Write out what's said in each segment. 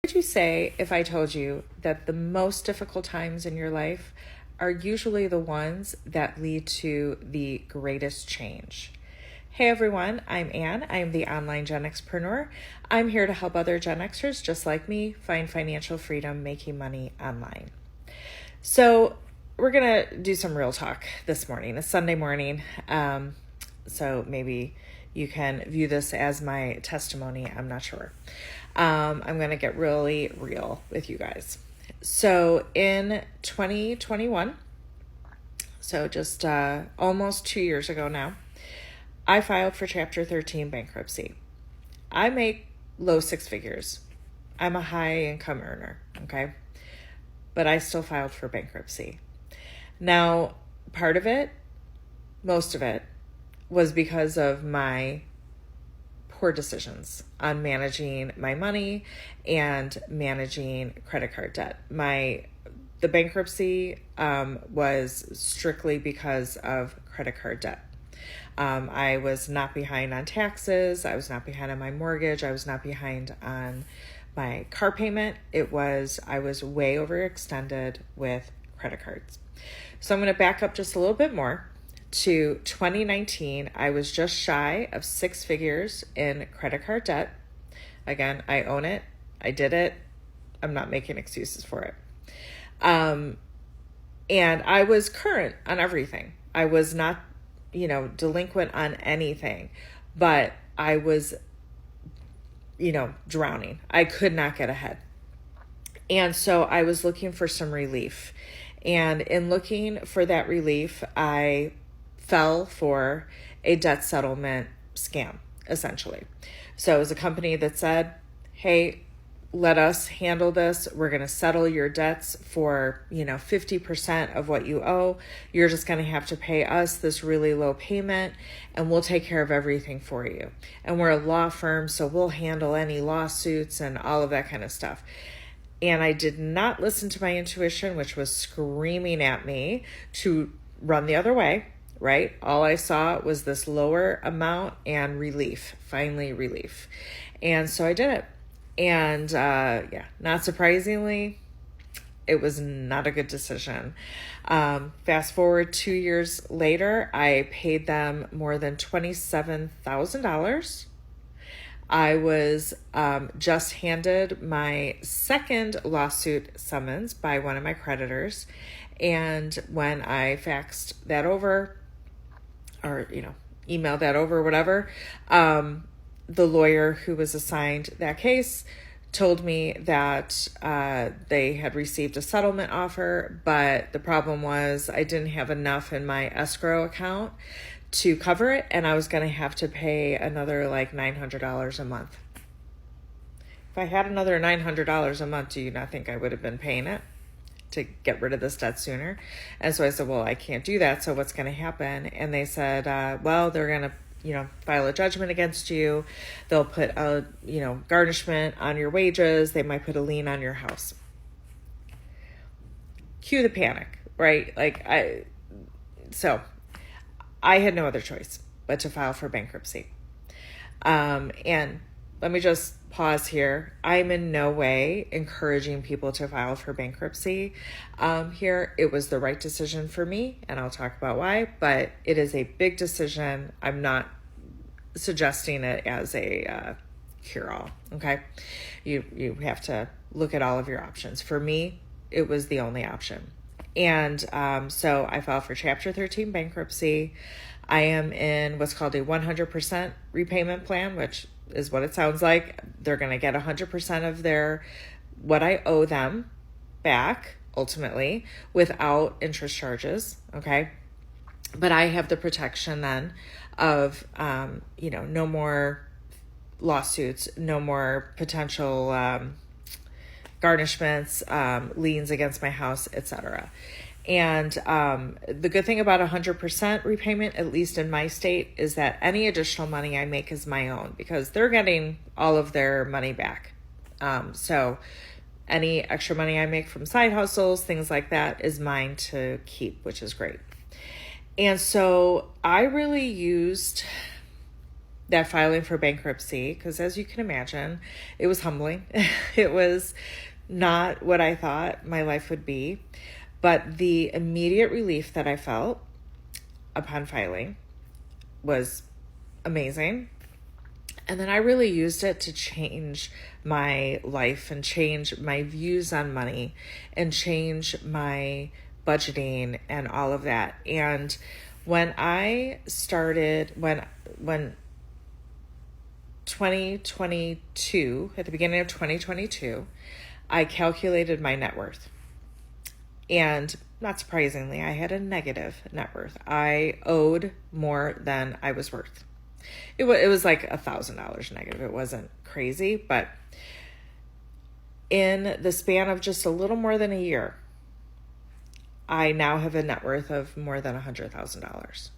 What would you say if I told you that the most difficult times in your life are usually the ones that lead to the greatest change? Hey everyone, I'm Ann. I am the online Gen Xpreneur. I'm here to help other Gen Xers just like me find financial freedom making money online. So we're going to do some real talk this morning. It's Sunday morning, so maybe you can view this as my testimony. I'm not sure. I'm going to get really real with you guys. So in 2021, so just almost 2 years ago now, I filed for Chapter 13 bankruptcy. I make low six figures. I'm a high income earner, okay? But I still filed for bankruptcy. Now, part of it, most of it, was because of my poor decisions on managing my money and managing credit card debt. The bankruptcy was strictly because of credit card debt. I was not behind on taxes. I was not behind on my mortgage. I was not behind on my car payment. I was way overextended with credit cards. So I'm going to back up just a little bit more. To 2019, I was just shy of six figures in credit card debt. Again, I own it. I did it. I'm not making excuses for it. And I was current on everything. I was not, delinquent on anything, but I was, drowning. I could not get ahead. And so I was looking for some relief. And in looking for that relief, I fell for a debt settlement scam, essentially. So it was a company that said, hey, let us handle this. We're going to settle your debts for, 50% of what you owe. You're just going to have to pay us this really low payment and we'll take care of everything for you. And we're a law firm, so we'll handle any lawsuits and all of that kind of stuff. And I did not listen to my intuition, which was screaming at me to run the other way, right? All I saw was this lower amount and relief, finally relief. And so I did it. And not surprisingly, it was not a good decision. Fast forward 2 years later, I paid them more than $27,000. I was just handed my second lawsuit summons by one of my creditors. And when I faxed that over, or, emailed that over, whatever, the lawyer who was assigned that case told me that they had received a settlement offer, but the problem was I didn't have enough in my escrow account to cover it, and I was going to have to pay another like $900 a month. If I had another $900 a month, do you not think I would have been paying it to get rid of this debt sooner? And so I said, well, I can't do that. So what's going to happen? And they said, well, they're going to file a judgment against you. They'll put a, garnishment on your wages. They might put a lien on your house. Cue the panic, right? So I had no other choice but to file for bankruptcy. And let me just pause here. I'm in no way encouraging people to file for bankruptcy here. It was the right decision for me, and I'll talk about why, but it is a big decision. I'm not suggesting it as a cure-all, okay? You have to look at all of your options. For me, it was the only option. And so I filed for Chapter 13 bankruptcy. I am in what's called a 100% repayment plan, which is what it sounds like. They're going to get 100% of what I owe them back ultimately without interest charges. Okay. But I have the protection then of, no more lawsuits, no more potential garnishments, liens against my house, etc. And the good thing about 100% repayment, at least in my state, is that any additional money I make is my own because they're getting all of their money back. So any extra money I make from side hustles, things like that, is mine to keep, which is great. And so I really used that filing for bankruptcy, because as you can imagine, it was humbling. It was not what I thought my life would be. But the immediate relief that I felt upon filing was amazing. And then I really used it to change my life and change my views on money and change my budgeting and all of that. And when I started, when 2022, at the beginning of 2022, I calculated my net worth. And not surprisingly, I had a negative net worth. I owed more than I was worth. It was like $1,000 negative. It wasn't crazy, but in the span of just a little more than a year, I now have a net worth of more than $100,000.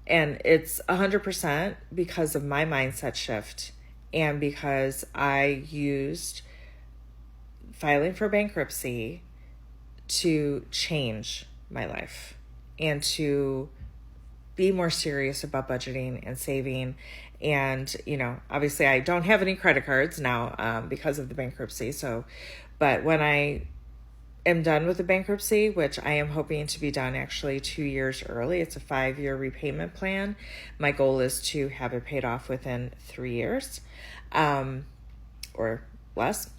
And it's 100% because of my mindset shift and because I used filing for bankruptcy to change my life and to be more serious about budgeting and saving. And, obviously I don't have any credit cards now because of the bankruptcy. But when I am done with the bankruptcy, which I am hoping to be done actually 2 years early, it's a 5-year repayment plan. My goal is to have it paid off within 3 years or less.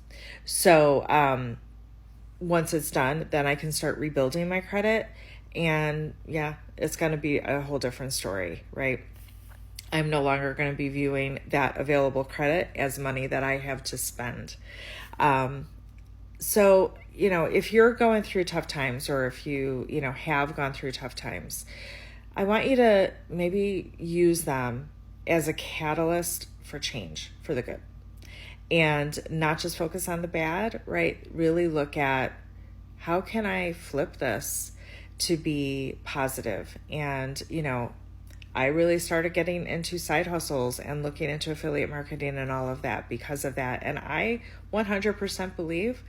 So once it's done, then I can start rebuilding my credit. And yeah, it's going to be a whole different story, right? I'm no longer going to be viewing that available credit as money that I have to spend. So, if you're going through tough times, or if you, have gone through tough times, I want you to maybe use them as a catalyst for change, for the good. And not just focus on the bad, right? Really look at, how can I flip this to be positive? And, I really started getting into side hustles and looking into affiliate marketing and all of that because of that. And I 100% believe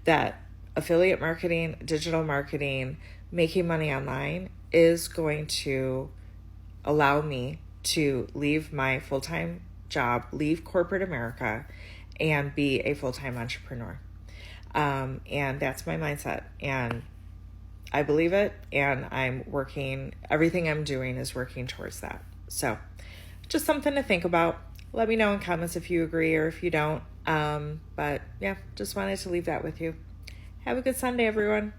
that affiliate marketing, digital marketing, making money online is going to allow me to leave my full-time job, leave corporate America, and be a full-time entrepreneur. And that's my mindset. And I believe it, and everything I'm doing is working towards that. So just something to think about. Let me know in comments if you agree or if you don't. But yeah, just wanted to leave that with you. Have a good Sunday, everyone.